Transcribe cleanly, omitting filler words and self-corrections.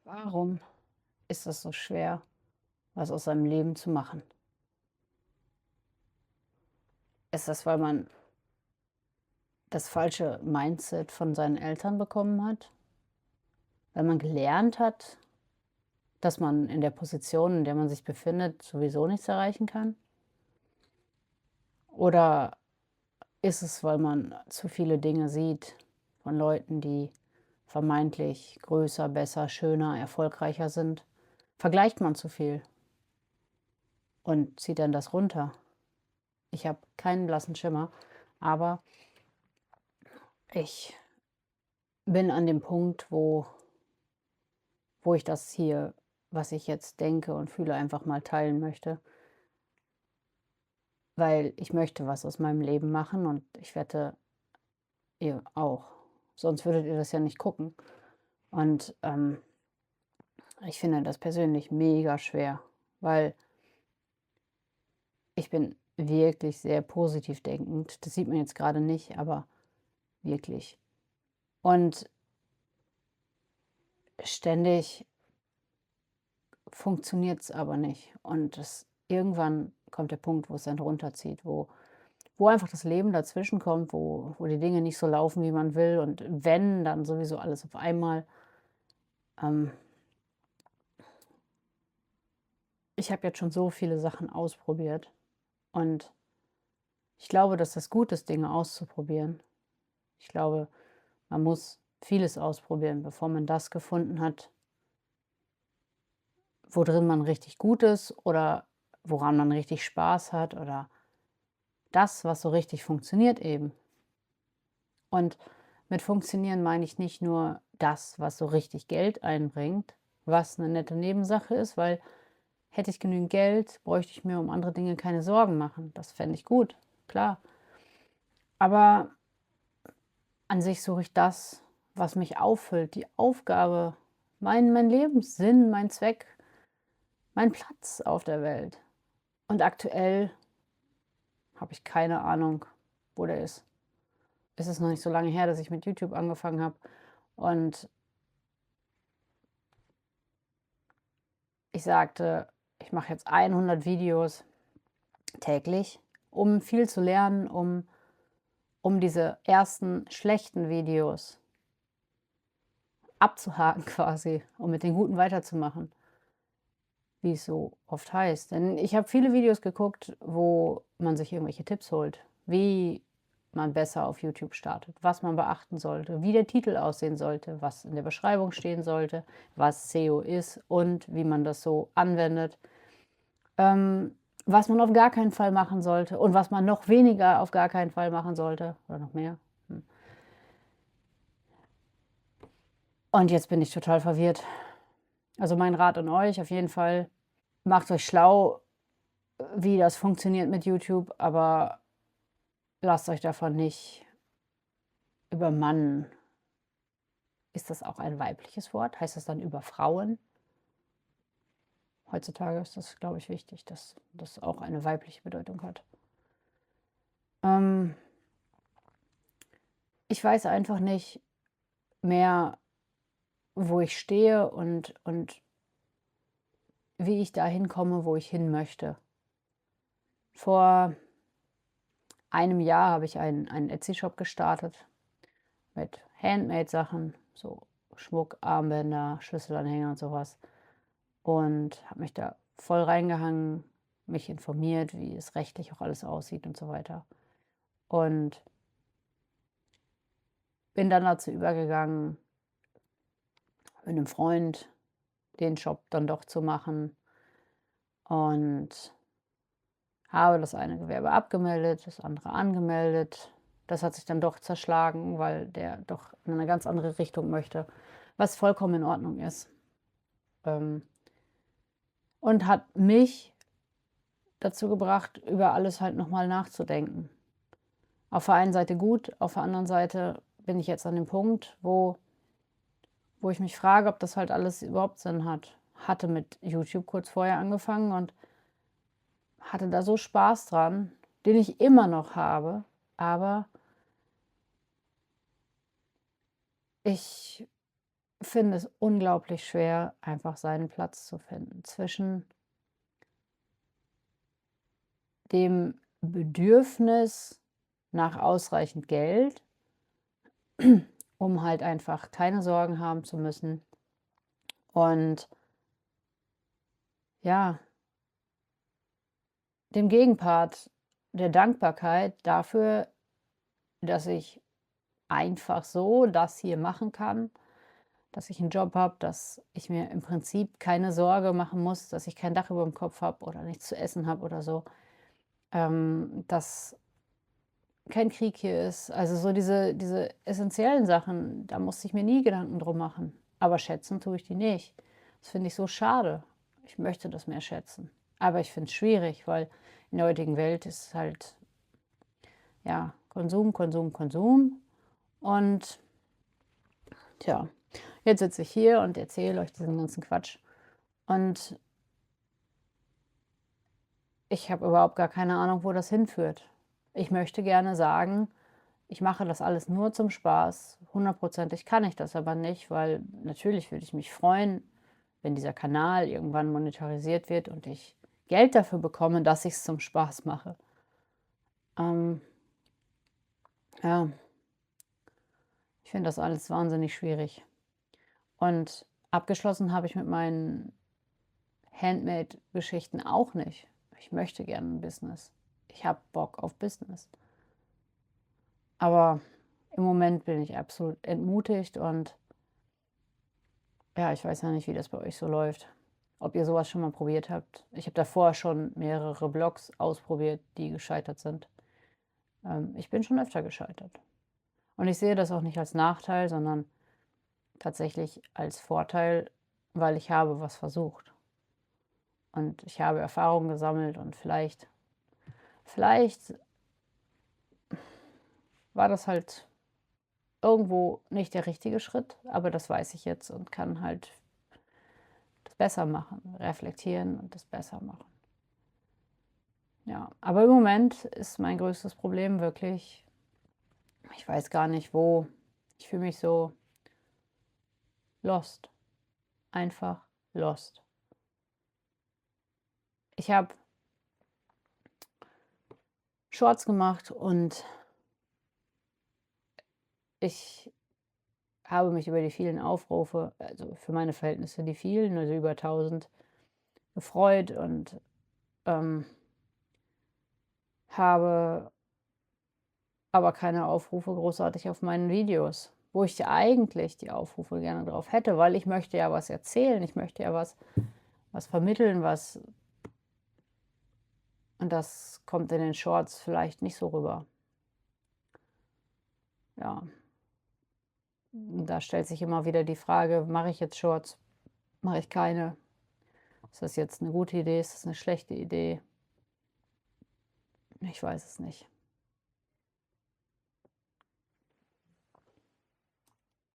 Warum ist es so schwer, was aus seinem Leben zu machen? Ist das, weil man das falsche Mindset von seinen Eltern bekommen hat? Weil man gelernt hat, dass man in der Position, in der man sich befindet, sowieso nichts erreichen kann? Oder ist es, weil man zu viele Dinge sieht von Leuten, die vermeintlich größer, besser, schöner, erfolgreicher sind? Vergleicht man zu viel und zieht dann das runter? Ich habe keinen blassen Schimmer, aber ich bin an dem Punkt, wo ich das hier, was ich jetzt denke und fühle, einfach mal teilen möchte, weil ich möchte was aus meinem Leben machen und ich wette, ihr auch. Sonst würdet ihr das ja nicht gucken. Und, ich finde das persönlich mega schwer, weil ich bin wirklich sehr positiv denkend. Das sieht man jetzt gerade nicht, aber wirklich. Und ständig funktioniert es aber nicht. Und irgendwann kommt der Punkt, wo es dann runterzieht, wo einfach das Leben dazwischen kommt, wo die Dinge nicht so laufen, wie man will und wenn, dann sowieso alles auf einmal. Ähm, Ich habe jetzt schon so viele Sachen ausprobiert und ich glaube, dass das gut ist, Dinge auszuprobieren. Ich glaube, man muss vieles ausprobieren, bevor man das gefunden hat, worin man richtig gut ist oder woran man richtig Spaß hat oder das, was so richtig funktioniert eben. Und mit funktionieren meine ich nicht nur das, was so richtig Geld einbringt, was eine nette Nebensache ist, weil hätte ich genügend Geld, bräuchte ich mir um andere Dinge keine Sorgen machen. Das fände ich gut, klar. Aber an sich suche ich das, was mich auffüllt, die Aufgabe, mein Lebenssinn, mein Zweck, mein Platz auf der Welt. Und aktuell habe ich keine Ahnung, wo der ist. Es ist noch nicht so lange her, dass ich mit YouTube angefangen habe und ich sagte, ich mache jetzt 100 Videos täglich, um viel zu lernen, um diese ersten schlechten Videos abzuhaken quasi, um mit den guten weiterzumachen, wie es so oft heißt. Denn ich habe viele Videos geguckt, wo man sich irgendwelche Tipps holt, wie man besser auf YouTube startet, was man beachten sollte, wie der Titel aussehen sollte, was in der Beschreibung stehen sollte, was SEO ist und wie man das so anwendet. Was man auf gar keinen Fall machen sollte und was man noch weniger auf gar keinen Fall machen sollte oder noch mehr. Und jetzt bin ich total verwirrt. Also mein Rat an euch auf jeden Fall, macht euch schlau, wie das funktioniert mit YouTube, aber lasst euch davon nicht übermannen. Ist das auch ein weibliches Wort? Heißt das dann über Frauen? Heutzutage ist das, glaube ich, wichtig, dass das auch eine weibliche Bedeutung hat. Ähm, Ich weiß einfach nicht mehr, wo ich stehe und wie ich dahin komme, wo ich hin möchte. Vor einem Jahr habe ich einen Etsy-Shop gestartet mit Handmade-Sachen, so Schmuck, Armbänder, Schlüsselanhänger und sowas. Und habe mich da voll reingehangen, mich informiert, wie es rechtlich auch alles aussieht und so weiter. Und bin dann dazu übergegangen, mit einem Freund den Shop dann doch zu machen und habe das eine Gewerbe abgemeldet, das andere angemeldet. Das hat sich dann doch zerschlagen, weil der doch in eine ganz andere Richtung möchte, was vollkommen in Ordnung ist. Ähm, und hat mich dazu gebracht, über alles halt noch mal nachzudenken. Auf der einen Seite gut, auf der anderen Seite bin ich jetzt an dem Punkt, wo ich mich frage, ob das halt alles überhaupt Sinn hat. Hatte mit YouTube kurz vorher angefangen und hatte da so Spaß dran, den ich immer noch habe, aber ich finde es unglaublich schwer, einfach seinen Platz zu finden zwischen dem Bedürfnis nach ausreichend Geld, um halt einfach keine Sorgen haben zu müssen und ja, dem Gegenpart der Dankbarkeit dafür, dass ich einfach so das hier machen kann, dass ich einen Job habe, dass ich mir im Prinzip keine Sorge machen muss, dass ich kein Dach über dem Kopf habe oder nichts zu essen habe oder so, dass kein Krieg hier ist. Also, so diese essenziellen Sachen, da musste ich mir nie Gedanken drum machen. Aber schätzen tue ich die nicht. Das finde ich so schade. Ich möchte das mehr schätzen. Aber ich finde es schwierig, weil in der heutigen Welt ist halt, ja, Konsum, Konsum, Konsum. Und tja, jetzt sitze ich hier und erzähle euch diesen ganzen Quatsch. Und ich habe überhaupt gar keine Ahnung, wo das hinführt. Ich möchte gerne sagen, ich mache das alles nur zum Spaß. Hundertprozentig kann ich das aber nicht, weil natürlich würde ich mich freuen, wenn dieser Kanal irgendwann monetarisiert wird und ich Geld dafür bekomme, dass ich es zum Spaß mache. Ähm, ja, ich finde das alles wahnsinnig schwierig. Und abgeschlossen habe ich mit meinen Handmade-Geschichten auch nicht. Ich möchte gerne ein Business. Ich habe Bock auf Business. Aber im Moment bin ich absolut entmutigt und ja, ich weiß ja nicht, wie das bei euch so läuft. Ob ihr sowas schon mal probiert habt. Ich habe davor schon mehrere Blogs ausprobiert, die gescheitert sind. Ich bin schon öfter gescheitert. Und ich sehe das auch nicht als Nachteil, sondern tatsächlich als Vorteil, weil ich habe was versucht. Und ich habe Erfahrungen gesammelt und vielleicht war das halt irgendwo nicht der richtige Schritt, aber das weiß ich jetzt und kann halt das besser machen, reflektieren und das besser machen. Ja, aber im Moment ist mein größtes Problem wirklich, ich weiß gar nicht wo. Ich fühle mich so lost, einfach lost. Ich habe Shorts gemacht und ich habe mich über die vielen Aufrufe, also für meine Verhältnisse die vielen, also über 1000, gefreut und ähm, habe aber keine Aufrufe großartig auf meinen Videos, wo ich eigentlich die Aufrufe gerne drauf hätte, weil ich möchte ja was erzählen, ich möchte ja was vermitteln, was und das kommt in den Shorts vielleicht nicht so rüber. Ja, und da stellt sich immer wieder die Frage: „Mache ich jetzt Shorts? Mache ich keine? Ist das jetzt eine gute Idee? Ist das eine schlechte Idee?“ Ich weiß es nicht.